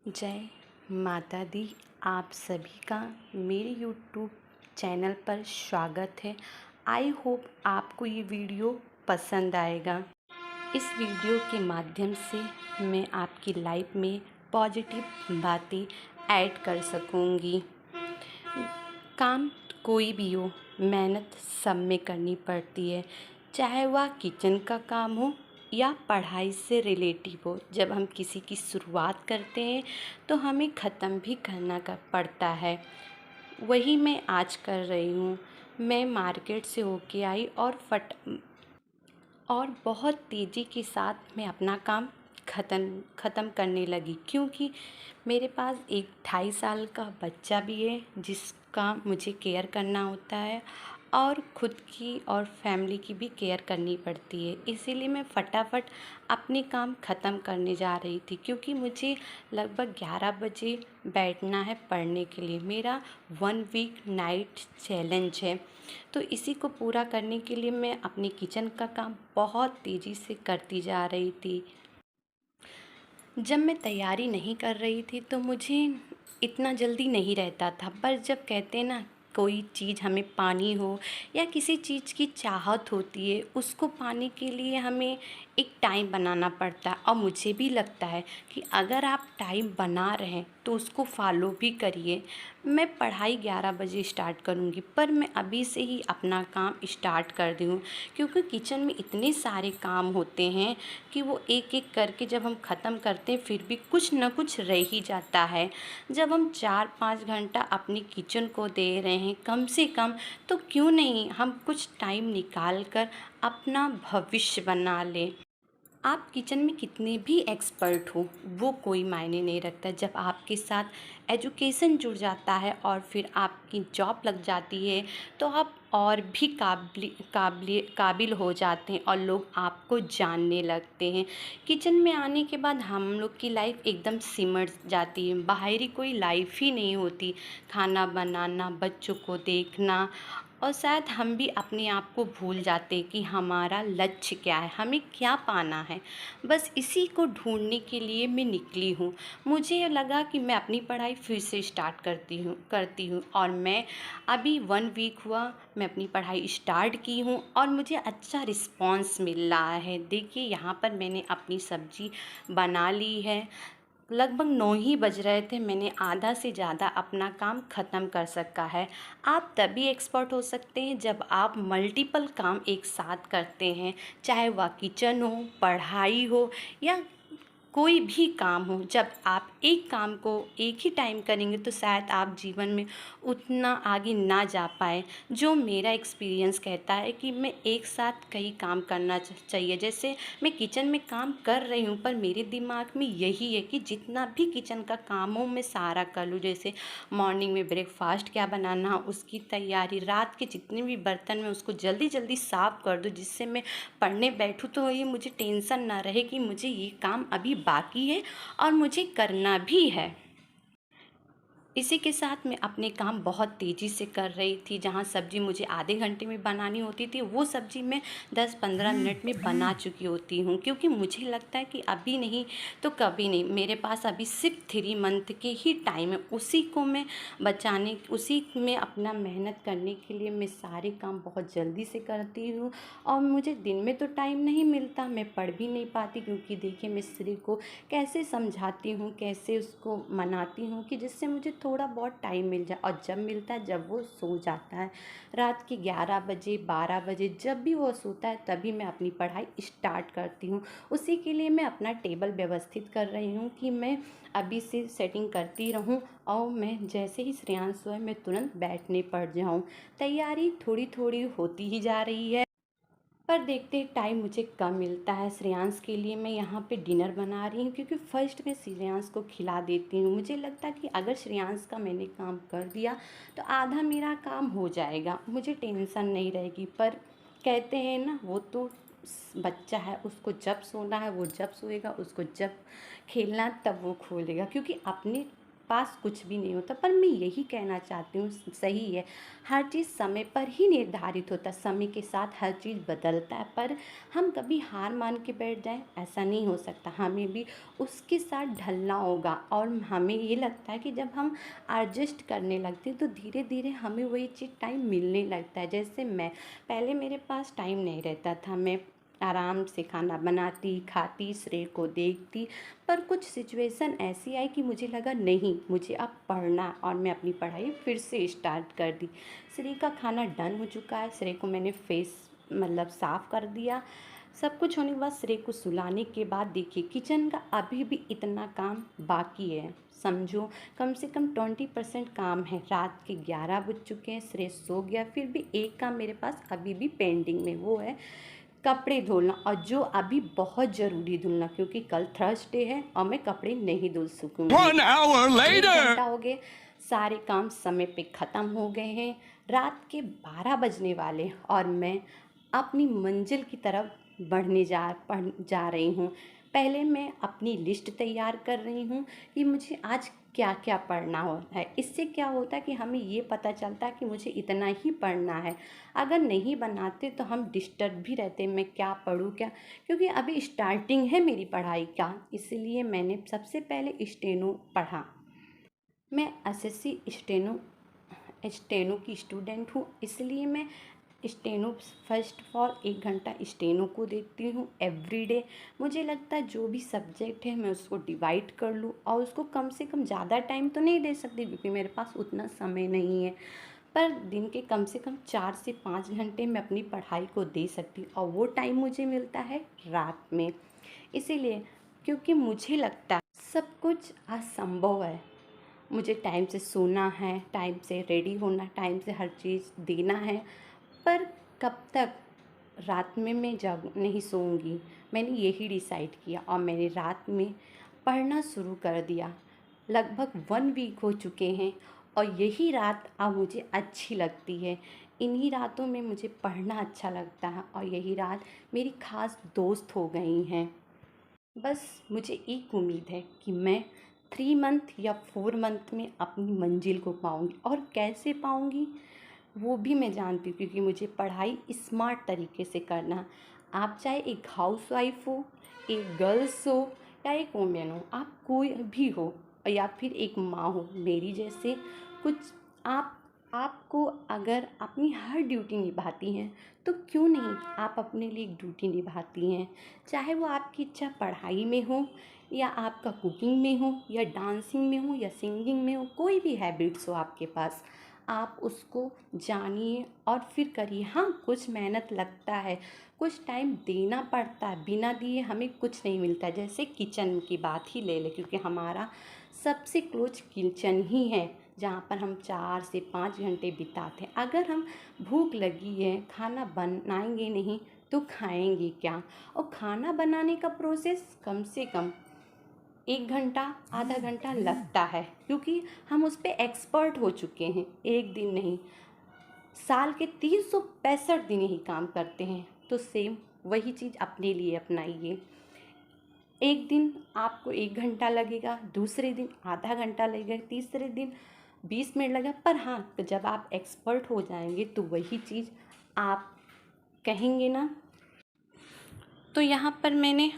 जय माता दी। आप सभी का मेरे यूट्यूब चैनल पर स्वागत है। आई होप आपको ये वीडियो पसंद आएगा। इस वीडियो के माध्यम से मैं आपकी लाइफ में पॉजिटिव बातें ऐड कर सकूँगी। काम कोई भी हो, मेहनत सब में करनी पड़ती है, चाहे वह किचन का काम हो या पढ़ाई से रिलेटिव हो। जब हम किसी की शुरुआत करते हैं तो हमें ख़त्म भी करना पड़ता है। वही मैं आज कर रही हूँ। मैं मार्केट से होके आई और बहुत तेज़ी के साथ मैं अपना काम ख़त्म करने लगी, क्योंकि मेरे पास एक 2.5 साल का बच्चा भी है जिसका मुझे केयर करना होता है और ख़ुद की और फैमिली की भी केयर करनी पड़ती है। इसीलिए मैं फटाफट अपने काम ख़त्म करने जा रही थी, क्योंकि मुझे लगभग 11 बजे बैठना है पढ़ने के लिए। मेरा 1 वीक नाइट चैलेंज है, तो इसी को पूरा करने के लिए मैं अपने किचन का काम बहुत तेज़ी से करती जा रही थी। जब मैं तैयारी नहीं कर रही थी तो मुझे इतना जल्दी नहीं रहता था, पर जब कहते हैं ना, कोई चीज़ हमें पानी हो या किसी चीज़ की चाहत होती है, उसको पाने के लिए हमें एक टाइम बनाना पड़ता है। और मुझे भी लगता है कि अगर आप टाइम बना रहे हैं तो उसको फॉलो भी करिए। मैं पढ़ाई 11 बजे स्टार्ट करूँगी, पर मैं अभी से ही अपना काम स्टार्ट कर दी हूँ, क्योंकि किचन में इतने सारे काम होते हैं कि वो एक एक करके जब हम ख़त्म करते हैं फिर भी कुछ ना कुछ रह ही जाता है। जब हम 4-5 घंटा अपनी किचन को दे रहे हैं कम से कम, तो क्यों नहीं हम कुछ टाइम निकाल कर अपना भविष्य बना लें। आप किचन में कितने भी एक्सपर्ट हो, वो कोई मायने नहीं रखता। जब आपके साथ एजुकेशन जुड़ जाता है और फिर आपकी जॉब लग जाती है तो आप और भी काबिल हो जाते हैं और लोग आपको जानने लगते हैं। किचन में आने के बाद हम लोग की लाइफ एकदम सिमट जाती है, बाहरी कोई लाइफ ही नहीं होती। खाना बनाना, बच्चों को देखना, और शायद हम भी अपने आप को भूल जाते हैं कि हमारा लक्ष्य क्या है, हमें क्या पाना है। बस इसी को ढूंढने के लिए मैं निकली हूँ। मुझे लगा कि मैं अपनी पढ़ाई फिर से स्टार्ट करती हूँ और मैं अभी 1 वीक हुआ मैं अपनी पढ़ाई स्टार्ट की हूँ और मुझे अच्छा रिस्पॉन्स मिल रहा है। देखिए, यहाँ पर मैंने अपनी सब्ज़ी बना ली है। लगभग 9 ही बज रहे थे, मैंने आधा से ज़्यादा अपना काम ख़त्म कर सका है। आप तभी एक्सपर्ट हो सकते हैं जब आप मल्टीपल काम एक साथ करते हैं, चाहे वह किचन हो, पढ़ाई हो या कोई भी काम हो। जब आप एक काम को एक ही टाइम करेंगे तो शायद आप जीवन में उतना आगे ना जा पाए। जो मेरा एक्सपीरियंस कहता है कि मैं एक साथ कई काम करना चाहिए। जैसे मैं किचन में काम कर रही हूँ, पर मेरे दिमाग में यही है कि जितना भी किचन का काम हो मैं सारा कर लूँ। जैसे मॉर्निंग में ब्रेकफास्ट क्या बनाना, उसकी तैयारी, रात के जितने भी बर्तन में उसको जल्दी जल्दी साफ़ कर दूँ, जिससे मैं पढ़ने बैठूँ तो ये मुझे टेंशन ना रहे कि मुझे ये काम अभी बाकी है और मुझे करना भी है। इसी के साथ मैं अपने काम बहुत तेज़ी से कर रही थी। जहाँ सब्ज़ी मुझे आधे घंटे में बनानी होती थी, वो सब्ज़ी मैं 10-15 मिनट में बना चुकी होती हूँ, क्योंकि मुझे लगता है कि अभी नहीं तो कभी नहीं। मेरे पास अभी सिर्फ 3 मंथ के ही टाइम है, उसी में अपना मेहनत करने के लिए मैं सारे काम बहुत जल्दी से करती हूँ। और मुझे दिन में तो टाइम नहीं मिलता, मैं पढ़ भी नहीं पाती, क्योंकि देखिए मैं स्त्री को कैसे समझाती हूँ, कैसे उसको मनाती हूँ कि जिससे मुझे थोड़ा बहुत टाइम मिल जाए। और जब मिलता है, जब वो सो जाता है रात के 11 बजे 12 बजे, जब भी वो सोता है तभी मैं अपनी पढ़ाई स्टार्ट करती हूँ। उसी के लिए मैं अपना टेबल व्यवस्थित कर रही हूँ कि मैं अभी से सेटिंग करती रहूँ और मैं जैसे ही श्रेयांश सोए मैं तुरंत बैठने पड़ जाऊँ। तैयारी थोड़ी थोड़ी होती ही जा रही है, पर देखते टाइम मुझे कम मिलता है। श्रेयांश के लिए मैं यहाँ पे डिनर बना रही हूँ, क्योंकि फ़र्स्ट मैं श्रेयांश को खिला देती हूँ। मुझे लगता है कि अगर श्रेयांश का मैंने काम कर दिया तो आधा मेरा काम हो जाएगा, मुझे टेंशन नहीं रहेगी। पर कहते हैं ना, वो तो बच्चा है, उसको जब सोना है वो जब सोएगा, उसको जब खेलना तब वो खोलेगा। क्योंकि अपने पास कुछ भी नहीं होता। पर मैं यही कहना चाहती हूँ, सही है, हर चीज़ समय पर ही निर्धारित होता है, समय के साथ हर चीज़ बदलता है, पर हम कभी हार मान के बैठ जाएं, ऐसा नहीं हो सकता। हमें भी उसके साथ ढलना होगा। और हमें ये लगता है कि जब हम एडजस्ट करने लगते हैं तो धीरे धीरे हमें वही चीज़ टाइम मिलने लगता है। जैसे मैं पहले, मेरे पास टाइम नहीं रहता था, मैं आराम से खाना बनाती, खाती, श्रेय को देखती, पर कुछ सिचुएशन ऐसी आई कि मुझे लगा नहीं, मुझे अब पढ़ना, और मैं अपनी पढ़ाई फिर से स्टार्ट कर दी। श्रेय का खाना डन हो चुका है, श्रेय को मैंने फेस मतलब साफ़ कर दिया। सब कुछ होने के बाद श्रेय को सुलाने के बाद देखिए किचन का अभी भी इतना काम बाकी है। समझो कम से कम 20% काम है। रात के 11 बज चुके हैं, श्रेय सो गया, फिर भी एक काम मेरे पास अभी भी पेंडिंग में, वो है कपड़े धुलना, और जो अभी बहुत ज़रूरी धुलना, क्योंकि कल थर्सडे है और मैं कपड़े नहीं धुल सकूँगी। 1 घंटा हो गए, सारे काम समय पे ख़त्म हो गए हैं, रात के 12 बजने वाले, और मैं अपनी मंजिल की तरफ बढ़ने जा रही हूँ। पहले मैं अपनी लिस्ट तैयार कर रही हूँ कि मुझे आज क्या क्या पढ़ना है। इससे क्या होता है कि हमें ये पता चलता है कि मुझे इतना ही पढ़ना है। अगर नहीं बनाते तो हम डिस्टर्ब भी रहते, मैं क्या पढूँ क्या, क्योंकि अभी स्टार्टिंग है मेरी पढ़ाई का। इसलिए मैंने सबसे पहले स्टेनो पढ़ा। मैं एसएससी स्टेनो की स्टूडेंट हूँ, इसलिए मैं स्टेनो फर्स्ट ऑफ ऑल 1 घंटा स्टेनो को देखती हूँ एवरीडे। मुझे लगता है जो भी सब्जेक्ट है मैं उसको डिवाइड कर लूँ, और उसको कम से कम ज़्यादा टाइम तो नहीं दे सकती क्योंकि मेरे पास उतना समय नहीं है, पर दिन के कम से कम 4 से 5 घंटे मैं अपनी पढ़ाई को दे सकती हूँ, और वो टाइम मुझे मिलता है रात में। इसीलिए, क्योंकि मुझे लगता है सब कुछ असंभव है। मुझे टाइम से सोना है, टाइम से रेडी होना, टाइम से हर चीज़ देना है, पर कब तक रात में मैं नहीं सोऊंगी। मैंने यही डिसाइड किया और मैंने रात में पढ़ना शुरू कर दिया। लगभग 1 वीक हो चुके हैं और यही रात अब मुझे अच्छी लगती है। इन्हीं रातों में मुझे पढ़ना अच्छा लगता है और यही रात मेरी ख़ास दोस्त हो गई हैं। बस मुझे एक उम्मीद है कि मैं 3 मंथ या 4 मंथ में अपनी मंजिल को पाऊंगी, और कैसे पाऊंगी वो भी मैं जानती हूँ, क्योंकि मुझे पढ़ाई स्मार्ट तरीके से करना। आप चाहे एक हाउसवाइफ हो, एक गर्ल्स हो, या एक वुमेन हो, आप कोई भी हो, या फिर एक माँ हो मेरी जैसे, कुछ आपको अगर अपनी हर ड्यूटी निभाती हैं तो क्यों नहीं आप अपने लिए एक ड्यूटी निभाती हैं। चाहे वो आपकी इच्छा पढ़ाई में हो, या आपका कुकिंग में हो, या डांसिंग में हो, या सिंगिंग में हो, कोई भी हैबिट्स हो आपके पास, आप उसको जानिए और फिर करिए। हाँ, कुछ मेहनत लगता है, कुछ टाइम देना पड़ता है, बिना दिए हमें कुछ नहीं मिलता। जैसे किचन की बात ही ले लें, क्योंकि हमारा सबसे क्लोज किचन ही है जहाँ पर हम 4 से 5 घंटे बिताते हैं। अगर हम भूख लगी है, खाना बनाएंगे नहीं तो खाएंगे क्या। और खाना बनाने का प्रोसेस कम से कम 1 घंटा आधा घंटा लगता है, क्योंकि हम उस पर एक्सपर्ट हो चुके हैं। एक दिन नहीं, साल के 365 दिन ही काम करते हैं। तो सेम वही चीज़ अपने लिए अपनाइए। एक दिन आपको 1 घंटा लगेगा, दूसरे दिन आधा घंटा लगेगा, तीसरे दिन 20 मिनट लगेगा, पर हाँ, जब आप एक्सपर्ट हो जाएंगे तो वही चीज़ आप कहेंगे ना। तो यहाँ पर मैंने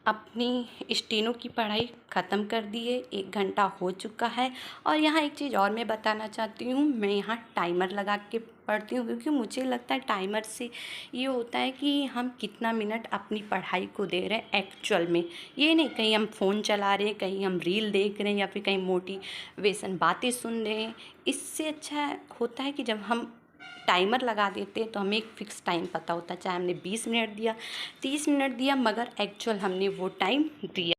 अपनी स्टेनो की पढ़ाई ख़त्म कर दी है, 1 घंटा हो चुका है। और यहाँ एक चीज़ और मैं बताना चाहती हूँ, मैं यहाँ टाइमर लगा के पढ़ती हूँ, क्योंकि मुझे लगता है टाइमर से ये होता है कि हम कितना मिनट अपनी पढ़ाई को दे रहे हैं एक्चुअल में। ये नहीं कहीं हम फ़ोन चला रहे हैं, कहीं हम रील देख रहे हैं, या फिर कहीं मोटिवेशन बातें सुन रहे हैं। इससे अच्छा होता है कि जब हम टाइमर लगा देते हैं तो हमें एक फ़िक्स टाइम पता होता है, चाहे हमने 20 मिनट दिया, 30 मिनट दिया, मगर एक्चुअल हमने वो टाइम दिया।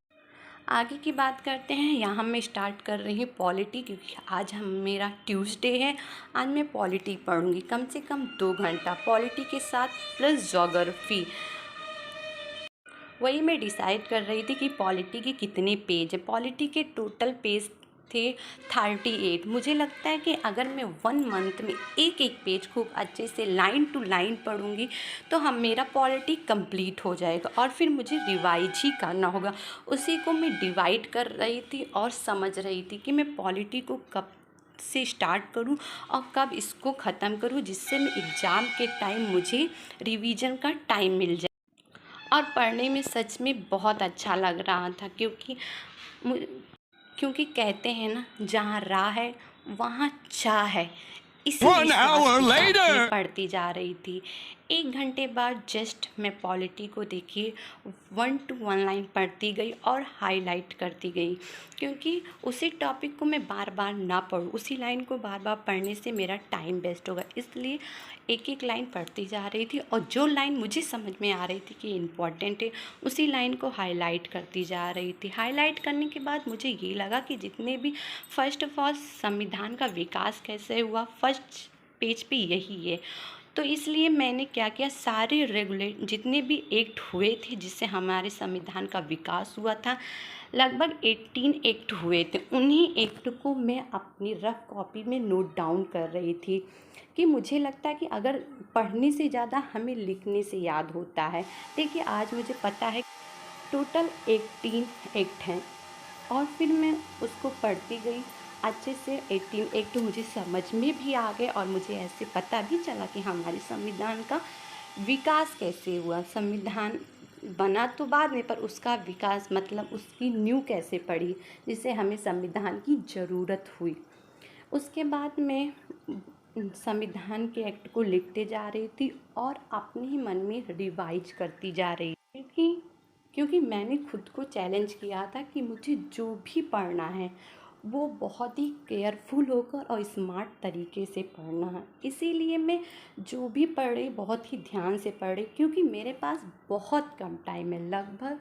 आगे की बात करते हैं। यहाँ मैं स्टार्ट कर रही हूँ पॉलिटी, क्योंकि आज मेरा ट्यूसडे है। आज मैं पॉलिटी पढ़ूँगी कम से कम 2 घंटा, पॉलिटी के साथ प्लस ज्योग्राफी। वही मैं डिसाइड कर रही थी कि पॉलिटी के कितने पेज है। पॉलिटी के टोटल पेज थे 38। मुझे लगता है कि अगर मैं 1 मंथ में एक एक पेज खूब अच्छे से लाइन टू लाइन पढ़ूँगी तो मेरा पॉलिटी कंप्लीट हो जाएगा और फिर मुझे रिवाइज ही करना होगा। उसी को मैं डिवाइड कर रही थी और समझ रही थी कि मैं पॉलिटी को कब से स्टार्ट करूं और कब इसको ख़त्म करूं, जिससे मैं एग्ज़ाम के टाइम मुझे रिवीजन का टाइम मिल जाए। और पढ़ने में सच में बहुत अच्छा लग रहा था, क्योंकि कहते हैं ना, जहाँ राह है वहाँ चाह है। इसीलिए इस आवाज़ के साथ मैं पढ़ती जा रही थी। 1 घंटे बाद जस्ट मैं पॉलिटी को देखिए 1 to 1 लाइन पढ़ती गई और हाईलाइट करती गई, क्योंकि उसी टॉपिक को मैं बार बार ना पढूं, उसी लाइन को बार बार पढ़ने से मेरा टाइम वेस्ट होगा। इसलिए एक एक लाइन पढ़ती जा रही थी और जो लाइन मुझे समझ में आ रही थी कि इम्पॉर्टेंट है, उसी लाइन को हाईलाइट करती जा रही थी। हाईलाइट करने के बाद मुझे ये लगा कि जितने भी फर्स्ट ऑफ ऑल संविधान का विकास कैसे हुआ, फर्स्ट पेज पे यही है। तो इसलिए मैंने क्या किया, सारे जितने भी एक्ट हुए थे जिससे हमारे संविधान का विकास हुआ था, लगभग 18 एक्ट हुए थे, उन्हीं एक्ट को मैं अपनी रफ कॉपी में नोट डाउन कर रही थी कि मुझे लगता है कि अगर पढ़ने से ज़्यादा हमें लिखने से याद होता है। देखिए, आज मुझे पता है टोटल 18 एक्ट हैं और फिर मैं उसको पढ़ती गई अच्छे से। 18 एक्ट मुझे समझ में भी आ गए और मुझे ऐसे पता भी चला कि हमारे संविधान का विकास कैसे हुआ। संविधान बना तो बाद में, पर उसका विकास मतलब उसकी नींव कैसे पड़ी, जिससे हमें संविधान की ज़रूरत हुई। उसके बाद मैं संविधान के एक्ट को लिखते जा रही थी और अपने ही मन में रिवाइज करती जा रही थी, क्योंकि मैंने खुद को चैलेंज किया था कि मुझे जो भी पढ़ना है वो बहुत ही केयरफुल होकर और स्मार्ट तरीके से पढ़ना है। इसीलिए मैं जो भी पढ़े बहुत ही ध्यान से पढ़े, क्योंकि मेरे पास बहुत कम टाइम है, लगभग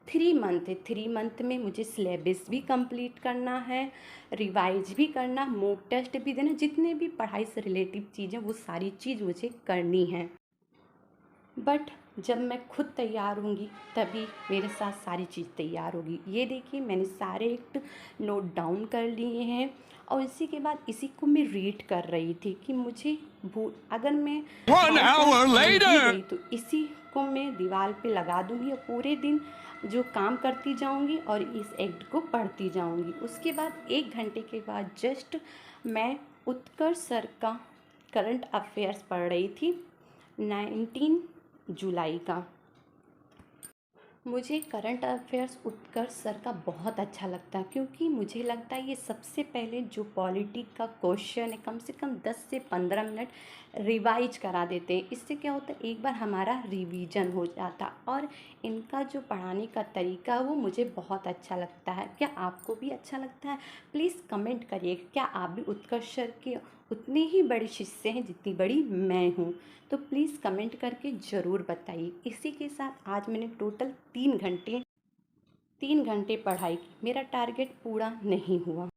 3 मंथ है। 3 मंथ में मुझे सिलेबस भी कंप्लीट करना है, रिवाइज भी करना, मॉक टेस्ट भी देना, जितने भी पढ़ाई से रिलेटिव चीज़ें वो सारी चीज़ मुझे करनी है। बट जब मैं खुद तैयार होंगी तभी मेरे साथ सारी चीज़ तैयार होगी। ये देखिए, मैंने सारे एक्ट नोट डाउन कर लिए हैं और इसी के बाद इसी को मैं रीड कर रही थी कि मुझे अगर मैं 1 hour later गई तो इसी को मैं दीवार पे लगा दूँगी और पूरे दिन जो काम करती जाऊँगी और इस एक्ट को पढ़ती जाऊँगी। उसके बाद 1 घंटे के बाद जस्ट मैं उत्कर्ष सर का करंट अफेयर्स पढ़ रही थी, 19 जुलाई का। मुझे करंट अफेयर्स उत्कर्ष सर का बहुत अच्छा लगता है, क्योंकि मुझे लगता है ये सबसे पहले जो पॉलिटी का क्वेश्चन है कम से कम 10 से 15 मिनट रिवाइज करा देते हैं। इससे क्या होता है, एक बार हमारा रिवीजन हो जाता और इनका जो पढ़ाने का तरीका है वो मुझे बहुत अच्छा लगता है। क्या आपको भी अच्छा लगता है? प्लीज़ कमेंट करिए। क्या आप भी उत्कर्ष सर के उतने ही बड़े शिष्य हैं जितनी बड़ी मैं हूँ? तो प्लीज़ कमेंट करके ज़रूर बताइए। इसी के साथ आज मैंने टोटल 3 घंटे पढ़ाई की। मेरा टारगेट पूरा नहीं हुआ।